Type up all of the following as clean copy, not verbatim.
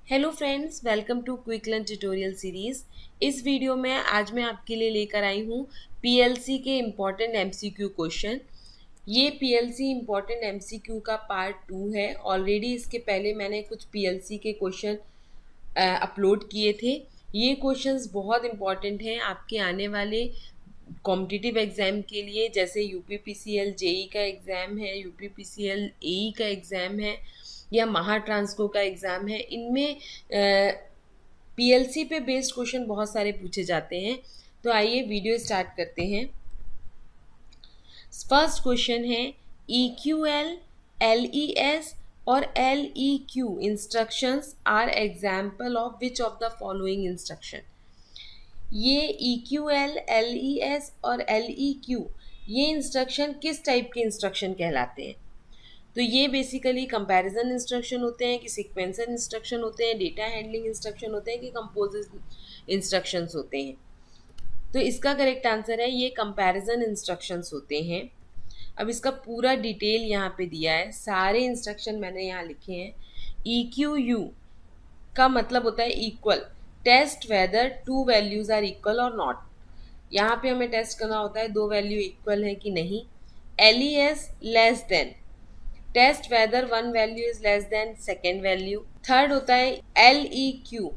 Hello friends, welcome to quick learn tutorial series. इस video में आज मैं आपके लिए लेकर आई हूँ पीएलसी के इम्पॉर्टेंट एमसीक्यू क्वेश्चन। ये पीएलसी इम्पॉर्टेंट एमसीक्यू का पार्ट 2 है। ऑलरेडी इसके पहले मैंने कुछ पीएलसी के क्वेश्चन अपलोड किए थे। ये क्वेश्चंस बहुत इम्पॉर्टेंट हैं आपके आने वाले कॉम्पिटिटिव एग्ज़ाम के लिए, जैसे यूपीपीसीएल जेई का एग्ज़ाम है, यूपीपीसीएल एई का एग्ज़ाम है या महाट्रांसको का एग्ज़ाम है। इनमें पीएलसी पे बेस्ड क्वेश्चन बहुत सारे पूछे जाते हैं। तो आइए वीडियो स्टार्ट करते हैं। फर्स्ट क्वेश्चन है EQL, LES और LEQ instructions are example of which of the following instruction. ये EQL, LES और LEQ ये इंस्ट्रक्शन किस टाइप के इंस्ट्रक्शन कहलाते हैं? तो ये बेसिकली कंपैरिजन इंस्ट्रक्शन होते हैं कि सीक्वेंसर इंस्ट्रक्शन होते हैं, डेटा हैंडलिंग इंस्ट्रक्शन होते हैं कि कंपोजिट इंस्ट्रक्शंस होते हैं। तो इसका करेक्ट आंसर है ये कंपैरिजन इंस्ट्रक्शंस होते हैं। अब इसका पूरा डिटेल यहाँ पे दिया है, सारे इंस्ट्रक्शन मैंने यहाँ लिखे हैं। EQU का मतलब होता है equal, test whether two values are equal और नॉट। यहाँ पे हमें टेस्ट करना होता है दो वैल्यू इक्वल है कि नहीं। LES less than, test whether one value is less than second value. Third होता है LEQ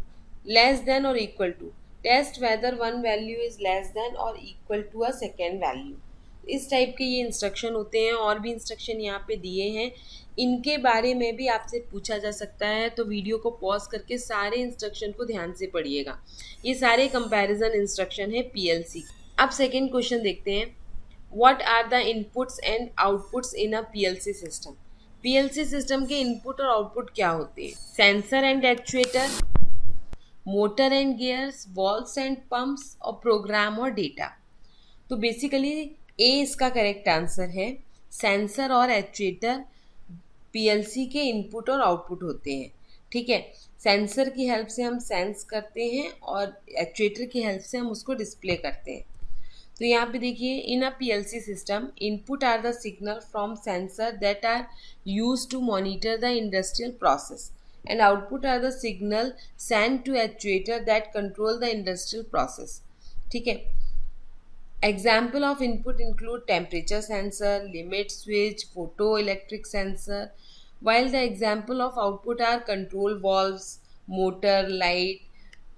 लेस देन और equal to, test whether one value is less than और equal to a second value. इस type के ये instruction होते हैं। और भी इंस्ट्रक्शन यहाँ पे दिए हैं, इनके बारे में भी आपसे पूछा जा सकता है। तो वीडियो को पॉज करके सारे इंस्ट्रक्शन को ध्यान से पढ़िएगा। ये सारे कंपैरिजन इंस्ट्रक्शन है पीएलसी। अब सेकेंड क्वेश्चन देखते हैं। What are the inputs and outputs in a PLC system? PLC system के इनपुट और आउटपुट क्या होते हैं? Sensor and actuator, motor and gears, valves and pumps और प्रोग्राम और डेटा। तो बेसिकली ए इसका करेक्ट आंसर है। सेंसर और एक्चुएटर पीएलसी के इनपुट और आउटपुट होते हैं। ठीक है, सेंसर की हेल्प से हम सेंस करते हैं और एक्चुएटर की हेल्प से हम उसको डिस्प्ले करते हैं। तो यहाँ पे देखिए, in a PLC system input are the signal from sensor that are use to monitor the industrial process and output are the signal send to actuator that control the industrial process. ठीक है, example of input include temperature sensor, limit switch, photo electric sensor, while the example of output are control valves, motor, light.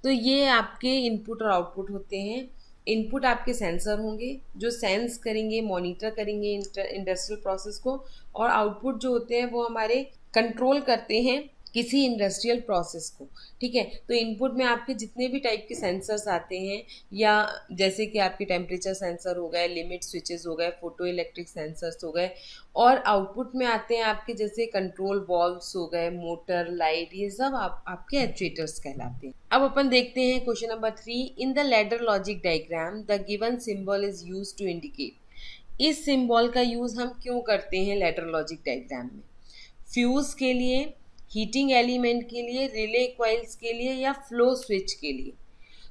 तो ये आपके input और output होते हैं। Input आपके sensor होंगे जो सेंस करेंगे, मॉनिटर करेंगे इंडस्ट्रियल प्रोसेस को, और आउटपुट जो होते हैं वो हमारे कंट्रोल करते हैं किसी इंडस्ट्रियल प्रोसेस को। ठीक है, तो इनपुट में आपके जितने भी टाइप के सेंसर्स आते हैं, या जैसे कि आपके टेम्परेचर सेंसर हो गए, लिमिट स्विचेस हो गए, फोटो इलेक्ट्रिक सेंसर्स हो गए, और आउटपुट में आते हैं आपके जैसे कंट्रोल वॉल्व्स हो गए, मोटर, लाइट, ये सब आपके एक्चुएटर्स कहलाते हैं। अब अपन देखते हैं question number 3। In the ladder logic diagram the given symbol is use to indicate. इस सिंबल का यूज हम क्यों करते हैं लैडर लॉजिक डायग्राम में? फ्यूज के लिए, हीटिंग एलिमेंट के लिए, रिले कॉइल्स के लिए, या फ्लो स्विच के लिए।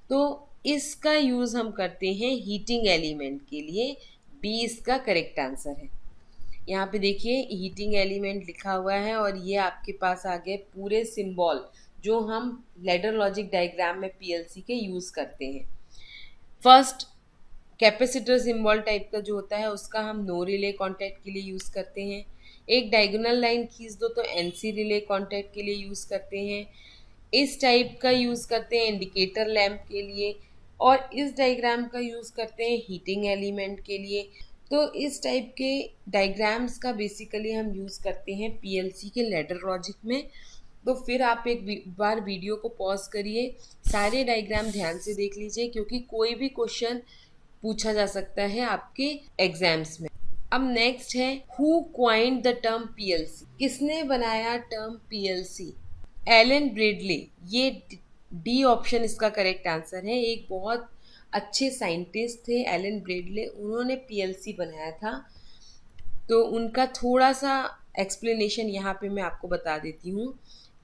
तो इसका यूज हम करते हैं हीटिंग एलिमेंट के लिए। बी इसका करेक्ट आंसर है। यहाँ पे देखिए हीटिंग एलिमेंट लिखा हुआ है और ये आपके पास आ गए पूरे सिंबल जो हम लैडर लॉजिक डायग्राम में पीएलसी के यूज करते हैं। फर्स्ट, कैपेसिटर सिंबल टाइप का जो होता है उसका हम नो रिले कॉन्टैक्ट के लिए यूज करते हैं। एक डायगोनल लाइन खींच दो तो एनसी रिले कॉन्टैक्ट के लिए यूज करते हैं। इस टाइप का यूज करते हैं इंडिकेटर लैंप के लिए, और इस डायग्राम का यूज करते हैं हीटिंग एलिमेंट के लिए। तो इस टाइप के डायग्राम्स का बेसिकली हम यूज करते हैं पीएलसी के लैडर लॉजिक में। तो फिर आप एक बार वीडियो को पॉज करिए, सारे डायग्राम ध्यान से देख लीजिए, क्योंकि कोई भी क्वेश्चन पूछा जा सकता है आपके एग्जाम्स में। अब नेक्स्ट है, who coined the term PLC? किसने बनाया टर्म पीएलसी? Allen Bradley. ये डी ऑप्शन इसका करेक्ट आंसर है। एक बहुत अच्छे साइंटिस्ट थे एलन ब्रेडले, उन्होंने पीएलसी बनाया था। तो उनका थोड़ा सा एक्सप्लेनेशन यहाँ पे मैं आपको बता देती हूँ।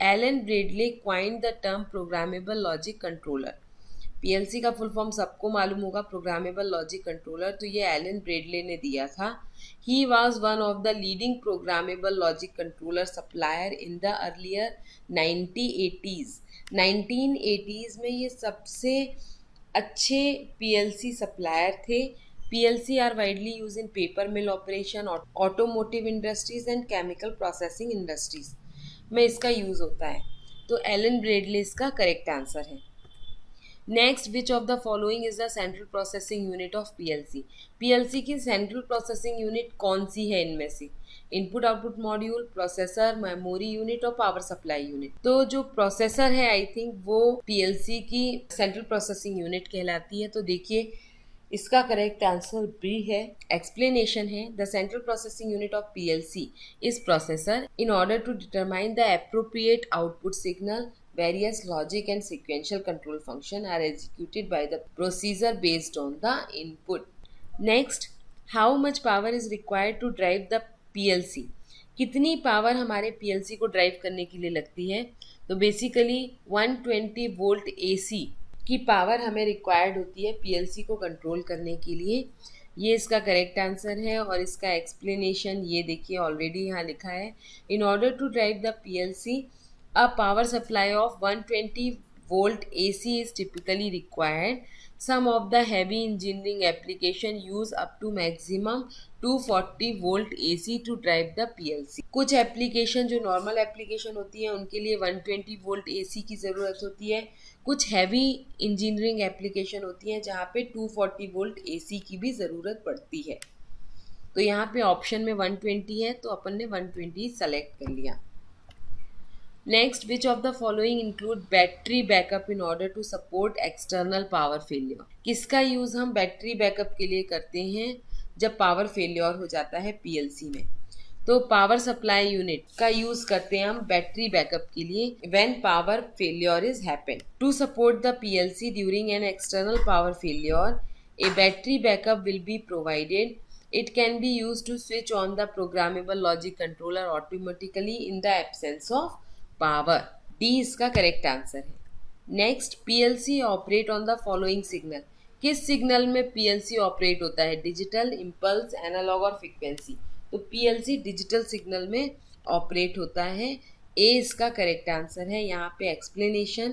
Allen Bradley coined the term programmable logic controller. PLC का फुल फॉर्म सबको मालूम होगा, प्रोग्रामेबल लॉजिक कंट्रोलर, तो ये एलन ब्रेडले ने दिया था। He was one of the leading programmable logic controller supplier in the earlier 1980s में ये सबसे अच्छे पीएलसी सप्लायर थे। PLC are widely use in paper mill operation, automotive industries and chemical processing industries में इसका यूज होता है। तो एलन ब्रेडले इसका करेक्ट आंसर है। Next, which of the following is the central processing unit of PLC? PLC की central processing unit कौन सी है इनमें से? Input output module, processor, memory unit और पावर सप्लाई यूनिट। तो जो प्रोसेसर है आई थिंक वो पीएलसी की सेंट्रल प्रोसेसिंग यूनिट कहलाती है। तो देखिए इसका करेक्ट आंसर बी है। एक्सप्लेनेशन है, the central processing unit of PLC is processor in order to determine the appropriate output signal. Various logic and sequential control function are executed by the processor based on the input. Next, how much power is required to drive the PLC? कितनी power हमारे PLC को drive करने के लिए लगती है? तो basically 120 volt AC की पावर हमें रिक्वायर्ड होती है PLC को कंट्रोल करने के लिए। ये इसका करेक्ट आंसर है और इसका एक्सप्लेनेशन ये देखिए ऑलरेडी यहाँ लिखा है। In order to drive the PLC, a power supply of 120 volt AC is typically required. Some of the heavy engineering application use up to maximum 240 volt AC to drive the PLC. कुछ application जो normal application होती है उनके लिए 120 volt AC की ज़रूरत होती है। कुछ हैवी इंजीनियरिंग एप्लीकेशन होती हैं जहाँ पे 240 वोल्ट AC की भी ज़रूरत पड़ती है। तो यहाँ पे ऑप्शन में 120 है तो अपन ने 120 सेलेक्ट कर लिया। Next, which of the following include battery backup in order to support external power failure? किसका यूज़ हम बैटरी बैकअप के लिए करते हैं जब पावर फेलियर हो जाता है पीएलसी में? तो पावर सप्लाई यूनिट का यूज़ करते हैं हम बैटरी बैकअप के लिए when power failure is happen. To support the PLC during an external power failure, a battery backup will be provided. It can be used to switch on the programmable logic controller automatically in the absence of power. D इसका correct answer है। Next, PLC operate on the following signal. किस signal में PLC operate होता है? Digital, impulse, analogue और frequency. तो PLC digital signal में operate होता है। ए इसका करेक्ट आंसर है। यहाँ पे एक्सप्लेनेशन,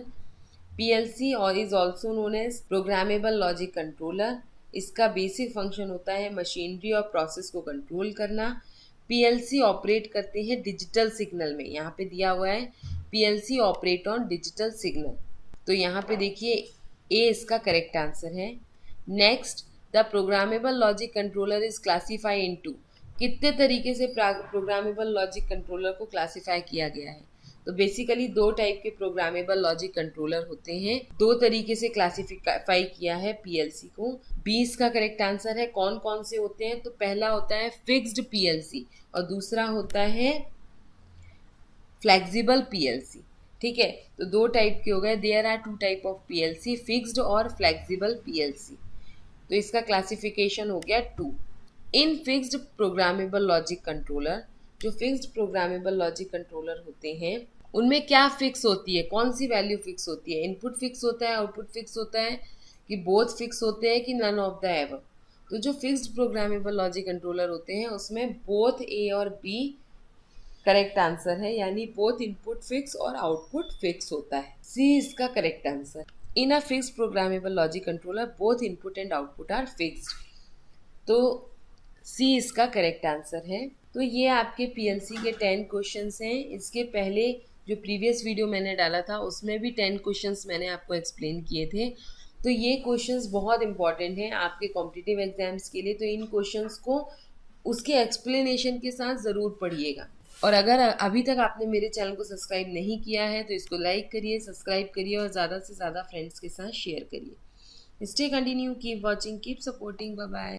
पीएलसी और is also known as programmable logic controller. इसका बेसिक फंक्शन होता है मशीनरी और प्रोसेस को कंट्रोल करना। पीएलसी ऑपरेट करते हैं डिजिटल सिग्नल में। यहाँ पे दिया हुआ है PLC operate on digital signal. तो यहाँ पे देखिए ए इसका करेक्ट आंसर है। Next, the programmable logic controller is classify into. कितने तरीके से प्रोग्रामेबल लॉजिक कंट्रोलर को क्लासीफाई किया गया है? तो बेसिकली दो टाइप के प्रोग्रामेबल लॉजिक कंट्रोलर होते हैं। दो तरीके से क्लासिफाई किया है पीएलसी को। 20 का करेक्ट आंसर है। कौन कौन से होते हैं? तो पहला होता है फिक्स्ड पीएलसी और दूसरा होता है फ्लेक्सिबल पीएलसी। ठीक है, तो दो टाइप के हो गए। There are 2 type of PLC, fixed और फ्लेक्सिबल पीएलसी। तो इसका क्लासिफिकेशन हो गया 2। In fixed programmable logic controller, जो फिक्स्ड प्रोग्रामेबल लॉजिक कंट्रोलर होते हैं उनमें क्या फिक्स होती है? कौन सी वैल्यू फिक्स होती है? इनपुट फिक्स होता है, आउटपुट फिक्स होता है, कि बोथ फिक्स होते हैं, कि नन ऑफ द एबव? तो जो फिक्स्ड प्रोग्रामेबल लॉजिक कंट्रोलर होते हैं उसमें बोथ ए और बी करेक्ट आंसर है, यानी बोथ इनपुट फिक्स और आउटपुट फिक्स होता है। सी इसका correct answer. In a fixed programmable logic controller both input and output are fixed. तो सी इसका करेक्ट आंसर है। तो ये आपके पीएलसी के 10 क्वेश्चंस हैं। इसके पहले जो प्रीवियस वीडियो मैंने डाला था उसमें भी 10 क्वेश्चंस मैंने आपको एक्सप्लेन किए थे। तो ये क्वेश्चंस बहुत इंपॉर्टेंट हैं आपके कॉम्पिटिटिव एग्जाम्स के लिए। तो इन क्वेश्चंस को उसके एक्सप्लेनेशन के साथ ज़रूर पढ़िएगा। और अगर अभी तक आपने मेरे चैनल को सब्सक्राइब नहीं किया है तो इसको लाइक करिए, सब्सक्राइब करिए और ज़्यादा से ज़्यादा फ्रेंड्स के साथ शेयर करिए। Stay continue, keep watching, keep supporting, bye bye.